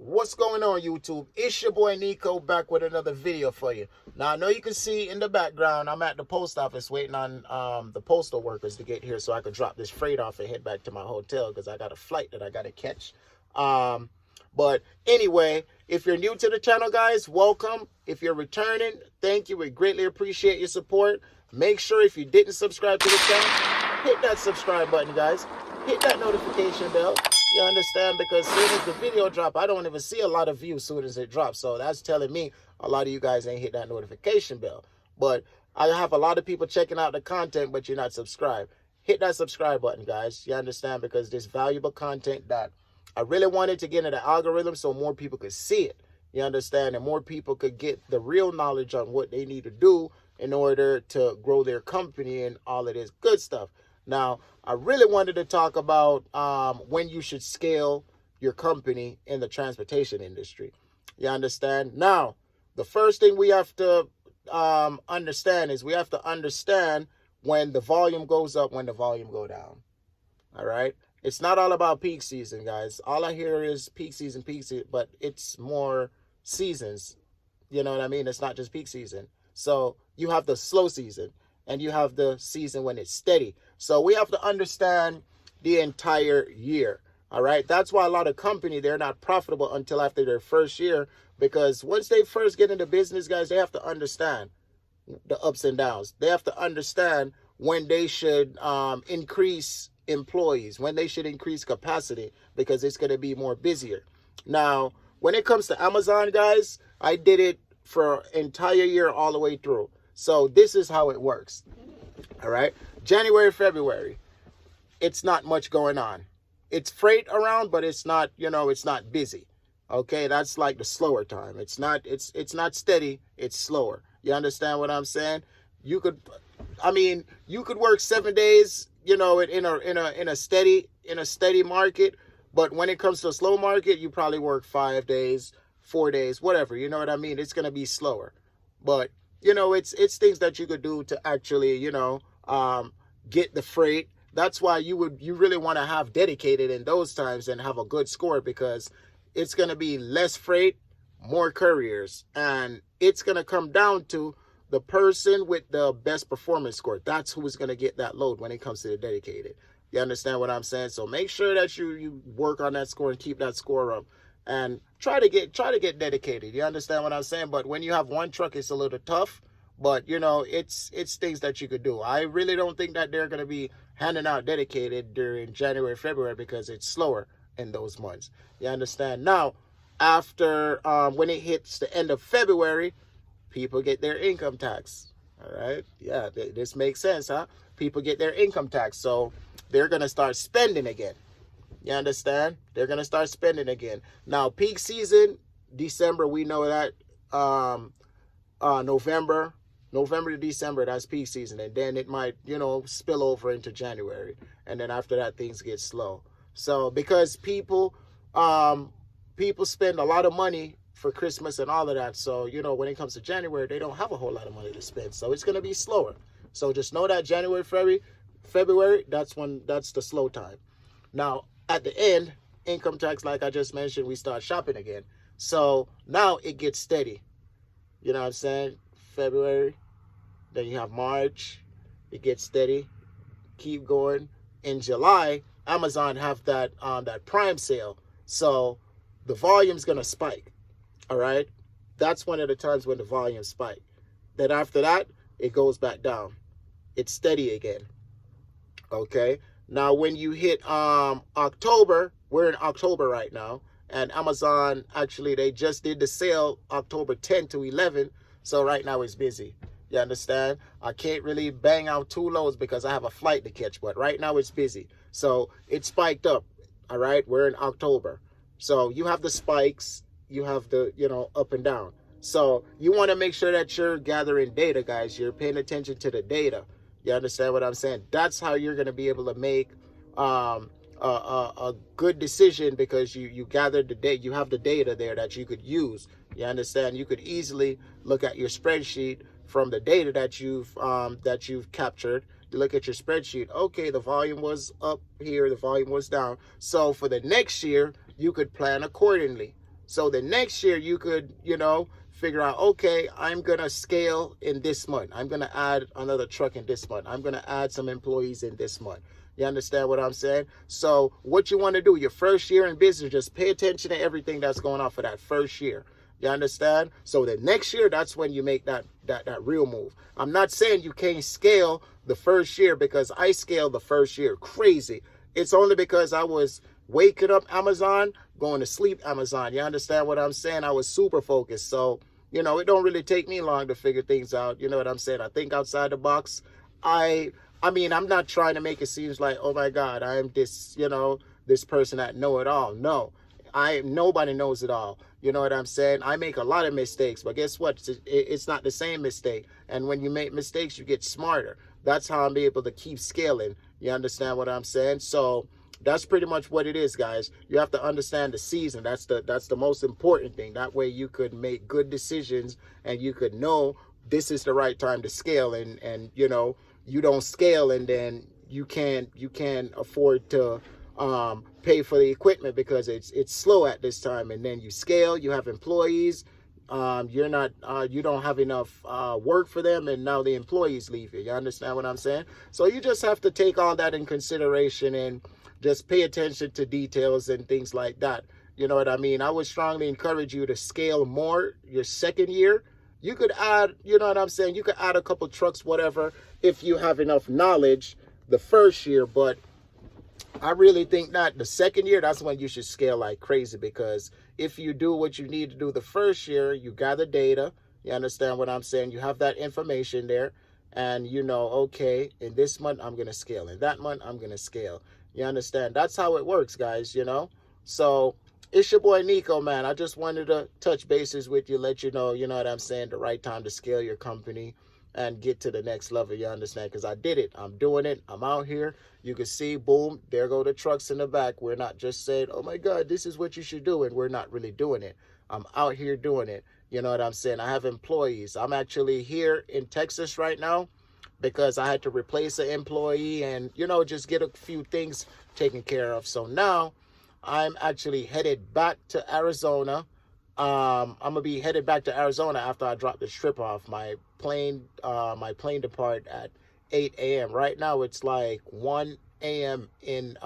What's going on, YouTube? It's your boy Nico back with another video for you. Now, I know you can see in the background, I'm at the post office waiting on the postal workers to get here so I can drop this freight off and head back to my hotel because I got a flight that I got to catch. But anyway, if you're new to the channel, guys, welcome. If you're returning, thank you. We greatly appreciate your support. Make sure if you didn't subscribe to the channel, hit that subscribe button, guys. Hit that notification bell. You understand? Because as soon as the video drop, I don't even see a lot of views as soon as it drops. So that's telling me a lot of you guys ain't hit that notification bell. But I have a lot of people checking out the content, but you're not subscribed. Hit that subscribe button, guys. You understand? Because there's valuable content that I really wanted to get into the algorithm so more people could see it. You understand? And more people could get the real knowledge on what they need to do in order to grow their company and all of this good stuff. Now, I really wanted to talk about when you should scale your company in the transportation industry. You understand? Now, the first thing we have to understand is we have to understand when the volume goes up, when the volume go down. All right? It's not all about peak season, guys. All I hear is peak season, but it's more seasons. You know what I mean? It's not just peak season. So you have the slow season and you have the season when it's steady. So we have to understand the entire year. All right. That's why a lot of companies, they're not profitable until after their first year, because once they first get into business, guys, they have to understand the ups and downs. They have to understand when they should increase employees, when they should increase capacity, because it's going to be more busier. Now, when it comes to Amazon, guys, I did it for an entire year all the way through. So this is how it works. All right. January, February, it's not much going on. It's freight around, but it's not, it's not busy. Okay. That's like the slower time. It's not steady. It's slower. You understand what I'm saying? You could work 7 days, in a steady market. But when it comes to a slow market, you probably work 5 days, 4 days, whatever. You know what I mean? It's going to be slower. But, it's things that you could do to actually, get the freight. That's why you really want to have dedicated in those times and have a good score, because it's going to be less freight, more couriers. And it's going to come down to the person with the best performance score. That's who's going to get that load when it comes to the dedicated. You understand what I'm saying? So make sure that you work on that score and keep that score up, and try to get dedicated. You understand what I'm saying? But when you have one truck, it's a little tough. But it's things that you could do. I really don't think that they're going to be handing out dedicated during January, February, because it's slower in those months. You understand? Now, after when it hits the end of February, people get their income tax. All right. Yeah, this makes sense, huh? People get their income tax. So they're going to start spending again. You understand? They're going to start spending again. Now, peak season, December, we know that November to December, that's peak season. And then it might, spill over into January. And then after that, things get slow. So because people spend a lot of money for Christmas and all of that. So, when it comes to January, they don't have a whole lot of money to spend. So it's going to be slower. So just know that January, February, that's the slow time. Now, at the end, income tax, like I just mentioned, we start shopping again. So now it gets steady. You know what I'm saying? February, then you have March, it gets steady, keep going. In July, Amazon have that Prime sale. So the volume's going to spike. All right. That's one of the times when the volume spike. Then after that, it goes back down. It's steady again. Okay. Now, when you hit October, we're in October right now. And Amazon, actually, they just did the sale October 10 to 11. So right now it's busy. You understand? I can't really bang out two loads because I have a flight to catch. But right now it's busy. So it spiked up. All right. We're in October. So you have the spikes. You have the, up and down. So you want to make sure that you're gathering data, guys. You're paying attention to the data. You understand what I'm saying? That's how you're going to be able to make a good decision, because you gathered the data. You have the data there that you could use. You understand? You could easily look at your spreadsheet from the data that you've captured. You look at your spreadsheet. Okay, the volume was up here. The volume was down. So for the next year, you could plan accordingly. So the next year you could, you know, figure out, okay, I'm going to scale in this month. I'm going to add another truck in this month. I'm going to add some employees in this month. You understand what I'm saying? So what you want to do your first year in business, just pay attention to everything that's going on for that first year. You understand? So the next year, that's when you make that real move. I'm not saying you can't scale the first year, because I scaled the first year crazy. It's only because I was waking up Amazon, going to sleep Amazon. You understand what I'm saying? I was super focused. So, you know, it don't really take me long to figure things out. You know what I'm saying? I think outside the box. I mean, I'm not trying to make it seem like, oh my God, I am this, you know, this person that know it all. No, nobody knows it all. You know what I'm saying? I make a lot of mistakes, but guess what? It's not the same mistake. And when you make mistakes, you get smarter. That's how I'm able to keep scaling. You understand what I'm saying? So that's pretty much what it is, guys. You have to understand the season. That's the most important thing. That way you could make good decisions, and you could know this is the right time to scale, and you know, you don't scale and then you can't afford to pay for the equipment because it's slow at this time. And then you scale, you have employees, you don't have enough work for them, and now the employees leave you. You understand what I'm saying? So you just have to take all that in consideration and just pay attention to details and things like that. You know what I mean? I would strongly encourage you to scale more your second year. You could add, you know what I'm saying? You could add a couple trucks, whatever, if you have enough knowledge the first year. But I really think that the second year, that's when you should scale like crazy, because if you do what you need to do the first year, you gather data. You understand what I'm saying? You have that information there, and you know, okay, in this month, I'm going to scale. In that month, I'm going to scale. You understand? That's how it works, guys, you know? So it's your boy Nico, man. I just wanted to touch bases with you, let you know what I'm saying, the right time to scale your company and get to the next level. You understand? Because I did it. I'm doing it. I'm out here. You can see, boom, there go the trucks in the back. We're not just saying, oh my God, this is what you should do, and we're not really doing it. I'm out here doing it. You know what I'm saying? I have employees. I'm actually here in Texas right now because I had to replace an employee and, you know, just get a few things taken care of. So now I'm actually headed back to Arizona. I'm gonna be headed back to Arizona after I drop this trip off. My plane depart at 8 a.m. Right now it's like 1 a.m. in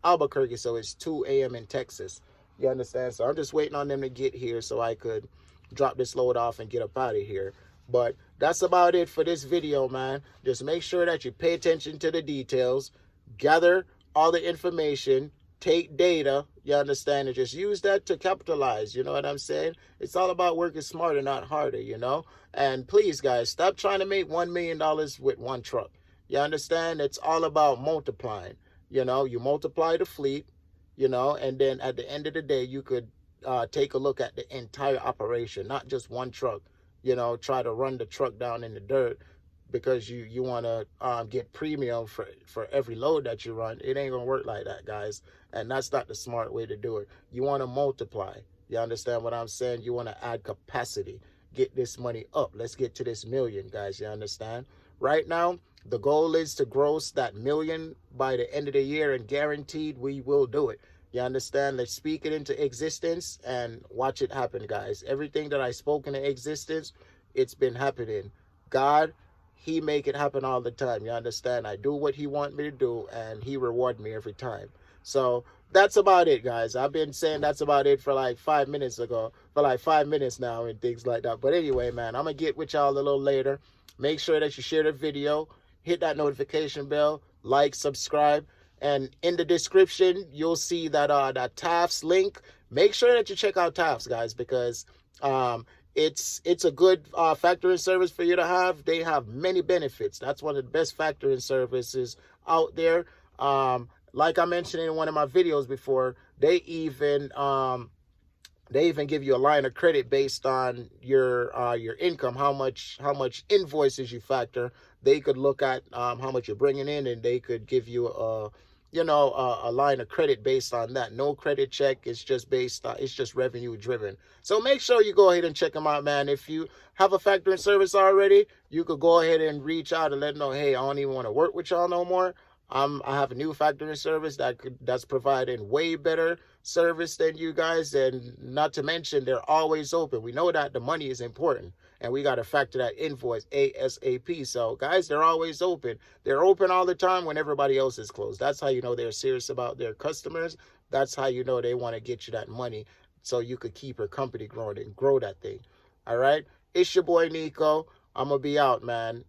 Albuquerque, so it's 2 a.m. in Texas. You understand? So I'm just waiting on them to get here so I could drop this load off and get up out of here. But that's about it for this video, man. Just make sure that you pay attention to the details, gather all the information, take data, you understand, and just use that to capitalize. You know what I'm saying? It's all about working smarter, not harder, you know? And please, guys, stop trying to make $1 million with one truck. You understand? It's all about multiplying. You know, you multiply the fleet, you know, and then at the end of the day, you could take a look at the entire operation, not just one truck. You know, try to run the truck down in the dirt because you want to get premium for every load that you run. It ain't gonna work like that, guys, and that's not the smart way to do it. You want to multiply. You understand what I'm saying? You want to add capacity, get this money up. Let's get to this million, guys. You understand? Right now the goal is to gross that million by the end of the year, and guaranteed we will do it. You understand? Let's speak it into existence and watch it happen, guys. Everything that I spoke into existence, it's been happening. God, he make it happen all the time. You understand? I do what he want me to do, and he reward me every time. So that's about it, guys. I've been saying that's about it for like 5 minutes ago, for like 5 minutes now and things like that. But anyway, man, I'm going to get with y'all a little later. Make sure that you share the video, hit that notification bell, like, subscribe. And in the description, you'll see that that TAFS link. Make sure that you check out TAFS, guys, because it's a good factoring service for you to have. They have many benefits. That's one of the best factoring services out there. Like I mentioned in one of my videos before, they even give you a line of credit based on your income, how much invoices you factor. They could look at how much you're bringing in, and they could give you a line of credit based on that. No credit check. It's just based on, it's just revenue driven. So make sure you go ahead and check them out, man. If you have a factoring service already, you could go ahead and reach out and let them know, hey, I don't even want to work with y'all no more. I have a new factoring service that's providing way better service than you guys, and not to mention they're always open. We know that the money is important, and we got to factor that invoice ASAP. So guys, they're always open. They're open all the time when everybody else is closed. That's how you know they're serious about their customers. That's how you know they want to get you that money so you could keep your company growing and grow that thing. All right, it's your boy Nico. I'm gonna be out, man.